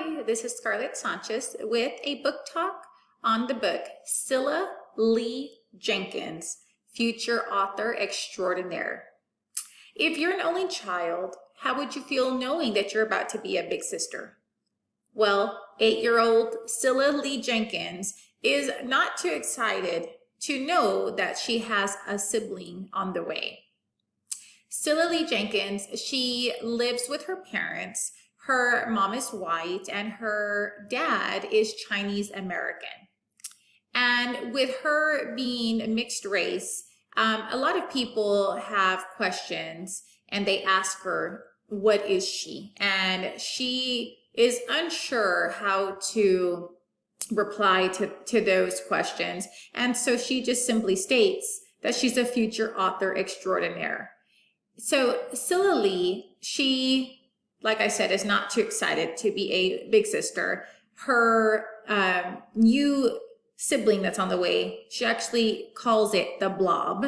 Hi, this is Scarlett Sanchez with a book talk on the book Cilla Lee Jenkins, Future Author Extraordinaire. If you're an only child, how would you feel knowing that you're about to be a big sister? Well, 8-year-old Cilla Lee Jenkins is not too excited to know that she has a sibling on the way. Cilla Lee Jenkins, she lives with her parents. Her mom is white and her dad is Chinese American. And with her being mixed race, a lot of people have questions and they ask her, what is she? And she is unsure how to reply to those questions. And so she just simply states that she's a future author extraordinaire. So Cilla Lee, she, like I said, is not too excited to be a big sister. Her new sibling that's on the way, she actually calls it the blob.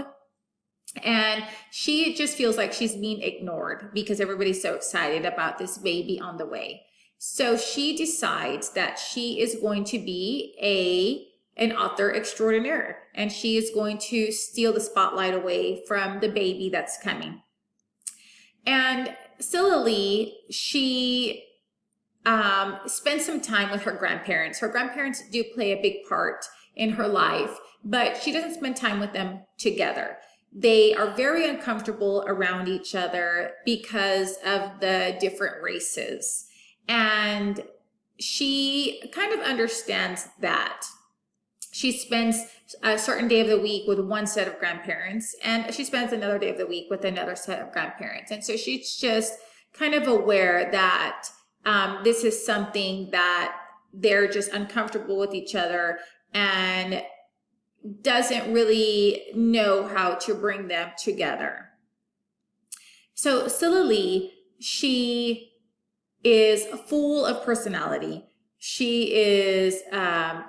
And she just feels like she's being ignored because everybody's so excited about this baby on the way. So she decides that she is going to be an author extraordinaire, and she is going to steal the spotlight away from the baby that's coming. And Cilla Lee, she spends some time with her grandparents. Her grandparents do play a big part in her life, but she doesn't spend time with them together. They are very uncomfortable around each other because of the different races. And she kind of understands that. She spends a certain day of the week with one set of grandparents, and she spends another day of the week with another set of grandparents. And so she's just kind of aware that this is something that they're just uncomfortable with each other and doesn't really know how to bring them together. So Cilla Lee, she is full of personality. She is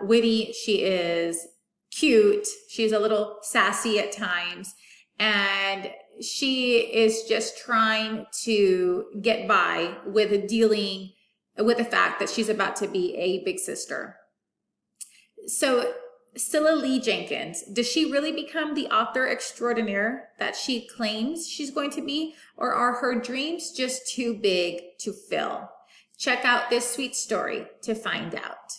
witty, she is cute, she's a little sassy at times, and she is just trying to get by with dealing with the fact that she's about to be a big sister. So Cilla Lee Jenkins, does she really become the author extraordinaire that she claims she's going to be, or are her dreams just too big to fill? Check out this sweet story to find out.